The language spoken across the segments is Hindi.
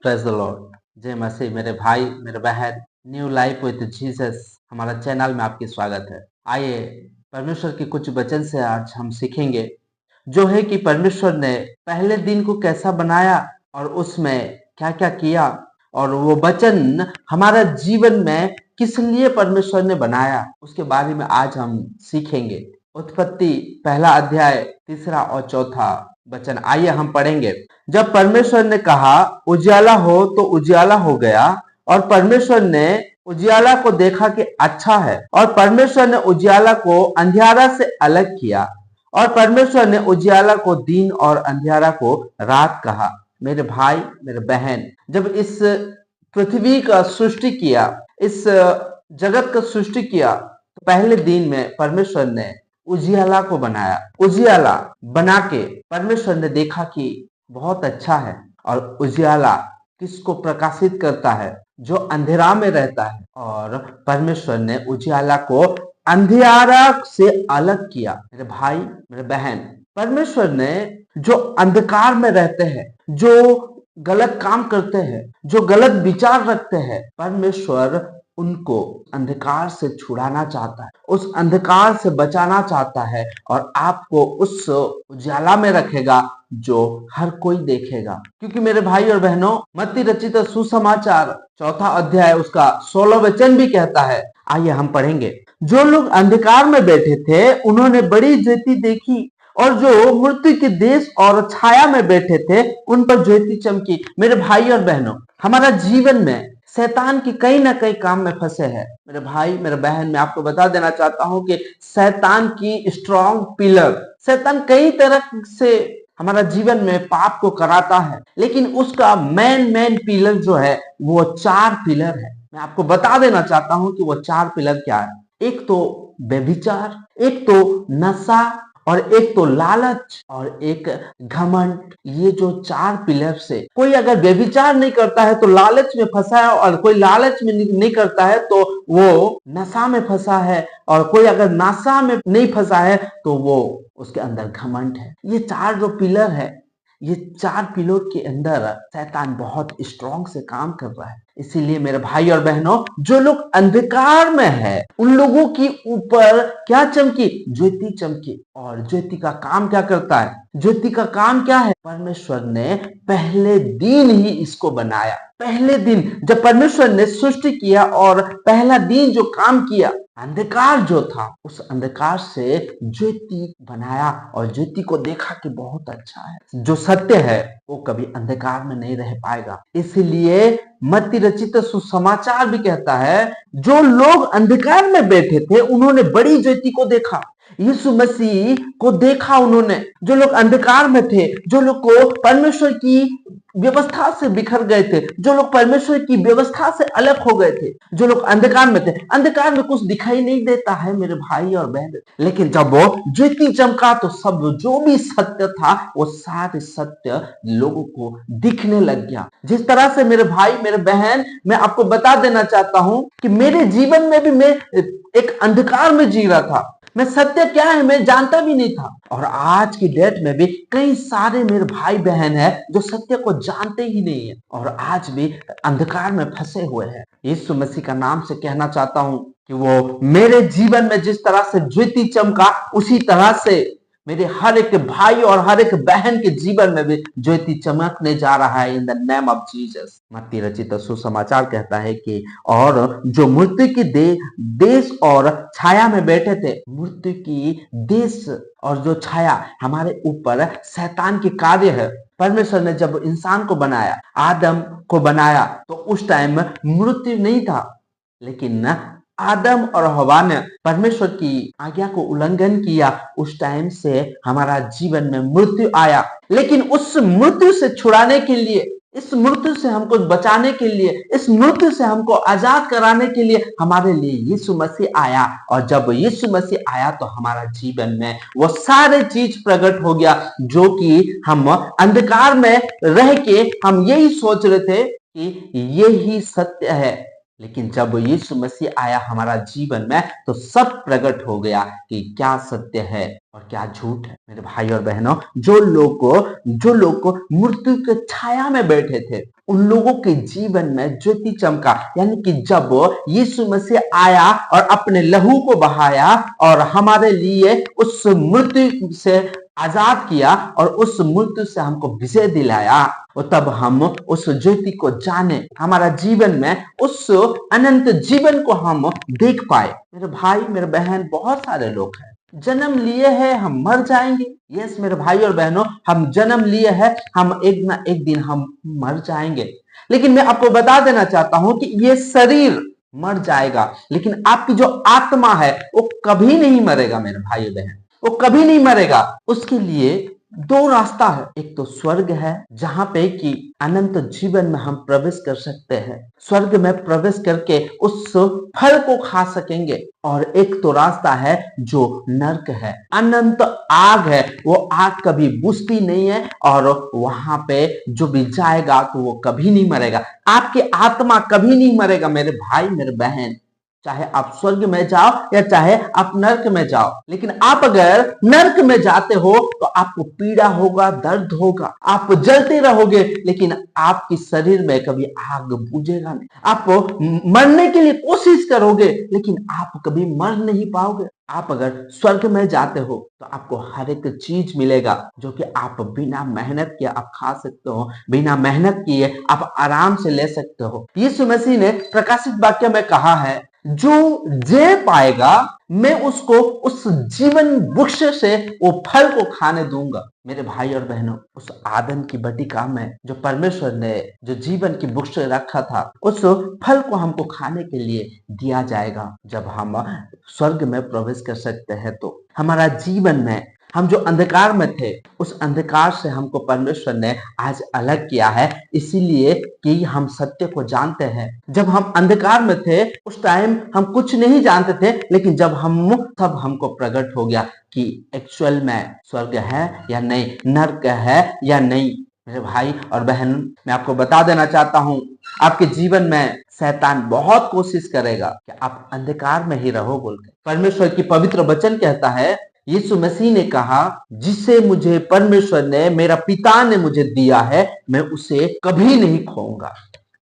Praise the Lord. जय मसीह। मेरे भाई मेरे बहन, न्यू लाइफ विद जीसस हमारा चैनल में आपकी स्वागत है। आइए परमेश्वर के कुछ वचन से आज हम सीखेंगे, जो है कि परमेश्वर ने पहले दिन को कैसा बनाया और उसमें क्या क्या किया, और वो वचन हमारा जीवन में किस लिए परमेश्वर ने बनाया, उसके बारे में आज हम सीखेंगे। उत्पत्ति पहला अध्याय 3 और 4 वचन आइए हम पढ़ेंगे। जब परमेश्वर ने कहा उजियाला हो तो उजियाला हो गया, और परमेश्वर ने उजियाला को देखा कि अच्छा है, और परमेश्वर ने उजियाला को अंधियारा से अलग किया, और परमेश्वर ने उजियाला को दिन और अंधियारा को रात कहा। मेरे भाई मेरे बहन, जब इस पृथ्वी का सृष्टि किया, इस जगत का सृष्टि किया, तो पहले दिन में परमेश्वर ने उजियाला को बनाया। उजियाला बना के परमेश्वर ने देखा कि बहुत अच्छा है। और उजियाला किसको प्रकाशित करता है? जो अंधेरा में रहता है। और परमेश्वर ने उजियाला को अंधियारा से अलग किया। मेरे भाई मेरे बहन, परमेश्वर ने जो अंधकार में रहते हैं, जो गलत काम करते हैं, जो गलत विचार रखते हैं, परमेश्वर उनको अंधकार से छुड़ाना चाहता है, उस अंधकार से बचाना चाहता है, और आपको उस उजाला में रखेगा जो हर कोई देखेगा। क्योंकि मेरे भाई और बहनों, मत्ती रचित सुसमाचार 4 अध्याय उसका 16 वचन भी कहता है। आइए हम पढ़ेंगे। जो लोग अंधकार में बैठे थे उन्होंने बड़ी ज्योति देखी, और जो मृत्यु के देश और छाया में बैठे थे उन पर ज्योति चमकी। मेरे भाई और बहनों, हमारा जीवन में शैतान की कहीं ना कहीं काम में फंसे हैं। मेरे भाई मेरे बहन, मैं आपको बता देना चाहता हूं कि शैतान की स्ट्रॉन्ग पिलर, शैतान कई तरह से हमारा जीवन में पाप को कराता है, लेकिन उसका मेन पिलर जो है वो 4 पिलर है। मैं आपको बता देना चाहता हूं कि वो 4 पिलर क्या है। एक तो व्यभिचार, एक तो नशा, और एक तो लालच, और एक घमंड। ये जो 4 पिलर से कोई अगर व्यभिचार नहीं करता है तो लालच में फंसा है, और कोई लालच में नहीं करता है तो वो नशा में फंसा है, और कोई अगर नशा में नहीं फंसा है तो वो उसके अंदर घमंड है। ये 4 जो पिलर है, ये 4 पिलर के अंदर शैतान बहुत स्ट्रॉन्ग से काम कर रहा है। इसीलिए मेरे भाई और बहनों, जो लोग अंधकार में है उन लोगों के ऊपर क्या चमकी? ज्योति चमकी। और ज्योति का काम क्या करता है? ज्योति का काम क्या है? परमेश्वर ने पहले दिन ही इसको बनाया। पहले दिन जब परमेश्वर ने सृष्टि किया और पहला दिन जो काम किया, अंधकार जो था, उस अंधकार से ज्योति बनाया, और ज्योति को देखा कि बहुत अच्छा है। जो सत्य है वो कभी अंधकार में नहीं रह पाएगा। इसलिए मत्ती रचित सुसमाचार भी कहता है, जो लोग अंधकार में बैठे थे उन्होंने बड़ी ज्योति को देखा। यीशु मसीह को देखा उन्होंने। जो लोग अंधकार में थे, जो लोग को परमेश्वर की व्यवस्था से बिखर गए थे, जो लोग परमेश्वर की व्यवस्था से अलग हो गए थे, जो लोग अंधकार में थे, अंधकार में कुछ दिखाई नहीं देता है मेरे भाई और बहन, लेकिन जब वो ज्योति चमका तो सब जो भी सत्य था वो सारे सत्य लोगों को दिखने लग गया। जिस तरह से मेरे भाई मेरे बहन, मैं आपको बता देना चाहता हूं कि मेरे जीवन में भी मैं एक अंधकार में जी रहा था। मैं सत्य क्या है मैं जानता भी नहीं था। और आज की डेट में भी कई सारे मेरे भाई बहन हैं जो सत्य को जानते ही नहीं है, और आज भी अंधकार में फंसे हुए हैं। यीशु मसीह का नाम से कहना चाहता हूं कि वो मेरे जीवन में जिस तरह से ज्योति चमका, उसी तरह से मेरे हर एक भाई और हर एक बहन के जीवन में भी ज्योति चमकने जा रहा है, in the name of Jesus. मत्ती रचित सुसमाचार कहता है कि और जो मृत्यु की देश और छाया में बैठे थे, मृत्यु की देश और जो छाया हमारे ऊपर शैतान के कार्य है। परमेश्वर ने जब इंसान को बनाया, आदम को बनाया, तो उस टाइम मृत्यु नहीं था, लेकिन आदम और हवा ने परमेश्वर की आज्ञा को उल्लंघन किया। उस टाइम से हमारा जीवन में मृत्यु आया, लेकिन उस मृत्यु से छुड़ाने के लिए, इस मृत्यु से हमको बचाने के लिए, इस मृत्यु से हमको आजाद कराने के लिए हमारे लिए यीशु मसीह आया। और जब यीशु मसीह आया तो हमारा जीवन में वो सारे चीज प्रकट हो गया, जो कि हम अंधकार में रह के हम यही सोच रहे थे कि यही सत्य है, लेकिन जब यीशु मसीह आया हमारा जीवन में तो सब प्रकट हो गया कि क्या सत्य है और क्या झूठ है। मेरे भाई और बहनों, जो लोग को मृत्यु के छाया में बैठे थे, उन लोगों के जीवन में ज्योति चमका, यानी कि जब यीशु मसीह आया और अपने लहू को बहाया और हमारे लिए उस मृत्यु से आजाद किया और उस मृत्यु से हमको विजय दिलाया, और तब हम उस ज्योति को जाने, हमारा जीवन में उस अनंत जीवन को हम देख पाए। मेरे भाई मेरे बहन, बहुत सारे लोग हैं, जन्म लिए हैं हम मर जाएंगे। यस मेरे भाई और बहनों, हम जन्म लिए हैं, हम एक ना एक दिन हम मर जाएंगे। लेकिन मैं आपको बता देना चाहता हूं कि ये शरीर मर जाएगा, लेकिन आपकी जो आत्मा है वो कभी नहीं मरेगा मेरे भाई बहन, वो कभी नहीं मरेगा। उसके लिए दो रास्ता है, एक तो स्वर्ग है जहां पे कि अनंत जीवन में हम प्रवेश कर सकते हैं, स्वर्ग में प्रवेश करके उस फल को खा सकेंगे, और एक तो रास्ता है जो नर्क है, अनंत आग है, वो आग कभी बुझती नहीं है और वहां पे जो भी जाएगा तो वो कभी नहीं मरेगा। आपकी आत्मा कभी नहीं मरेगा मेरे भाई मेरे बहन, चाहे आप स्वर्ग में जाओ या चाहे आप नर्क में जाओ। लेकिन आप अगर नर्क में जाते हो तो आपको पीड़ा होगा, दर्द होगा, आप जलते रहोगे, लेकिन आपके शरीर में कभी आग बुझेगा नहीं। आप मरने के लिए कोशिश करोगे लेकिन आप कभी मर नहीं पाओगे। आप अगर स्वर्ग में जाते हो तो आपको हर एक चीज मिलेगा जो कि आप बिना मेहनत किए आप खा सकते हो, बिना मेहनत किए आप आराम से ले सकते हो। यीशु मसीह ने प्रकाशित वाक्य में कहा है, जो जे पाएगा मैं उसको उस जीवन वृक्ष से वो फल को खाने दूंगा। मेरे भाई और बहनों, उस आदम की बटिका में जो परमेश्वर ने जो जीवन की वृक्ष रखा था, उस फल को हमको खाने के लिए दिया जाएगा। जब हम स्वर्ग में प्रवेश कर सकते हैं तो हमारा जीवन में हम जो अंधकार में थे उस अंधकार से हमको परमेश्वर ने आज अलग किया है, इसीलिए कि हम सत्य को जानते हैं। जब हम अंधकार में थे उस टाइम हम कुछ नहीं जानते थे, लेकिन जब हम तब हमको प्रकट हो गया कि एक्चुअल में स्वर्ग है या नहीं, नर्क है या नहीं। मेरे भाई और बहन, मैं आपको बता देना चाहता हूं, आपके जीवन में शैतान बहुत कोशिश करेगा कि आप अंधकार में ही रहो बोल के। परमेश्वर की पवित्र वचन कहता है, यीशु मसीह ने कहा, जिसे मुझे परमेश्वर ने, मेरा पिता ने मुझे दिया है, मैं उसे कभी नहीं खोऊंगा।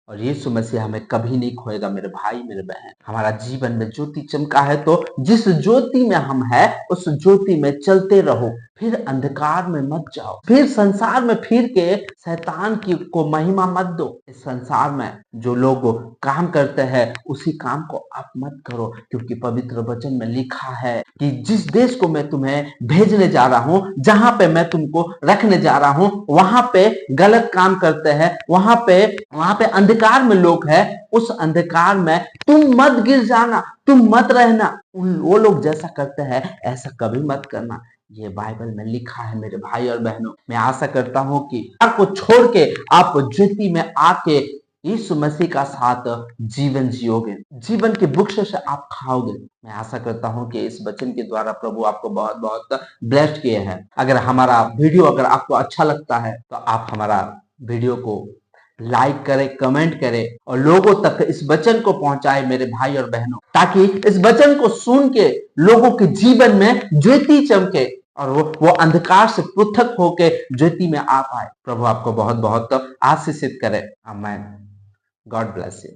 और यीशु मसीह हमें कभी नहीं खोएगा मेरे भाई मेरे बहन। हमारा जीवन में ज्योति चमका है तो जिस ज्योति में हम है उस ज्योति में चलते रहो, फिर अंधकार में मत जाओ, फिर संसार में फिर के शैतान की को महिमा मत दो। इस संसार में जो लोग काम करते हैं उसी काम को आप मत करो, क्योंकि पवित्र वचन में लिखा है कि जिस देश को मैं तुम्हें भेजने जा रहा हूं, जहां पे मैं तुमको रखने जा रहा हूं, वहां पे गलत काम करते हैं, वहां पे अंधकार में लोग हैं, उस अंधकार में तुम मत गिर जाना, तुम मत रहना। वो लोग जैसा करते हैं ऐसा कभी मत करना, ये बाइबल में लिखा है मेरे भाई और बहनों। मैं आशा करता हूं कि आपको छोड़ के आप ज्योति में आके यीशु मसीह का साथ जीवन जियोगे, जीवन के वृक्ष से आप खाओगे। मैं आशा करता हूं कि इस वचन के द्वारा प्रभु आपको बहुत बहुत ब्लेस्ड किए हैं। अगर हमारा वीडियो अगर आपको अच्छा लगता है तो आप हमारा वीडियो को लाइक करें, कमेंट करें और लोगों तक इस वचन को पहुंचाए मेरे भाई और बहनों, ताकि इस वचन को सुन के लोगों के जीवन में ज्योति चमके और वो अंधकार से पृथक होके ज्योति में आ पाए। प्रभु आपको बहुत बहुत आशीषित करे। आमीन। God bless you.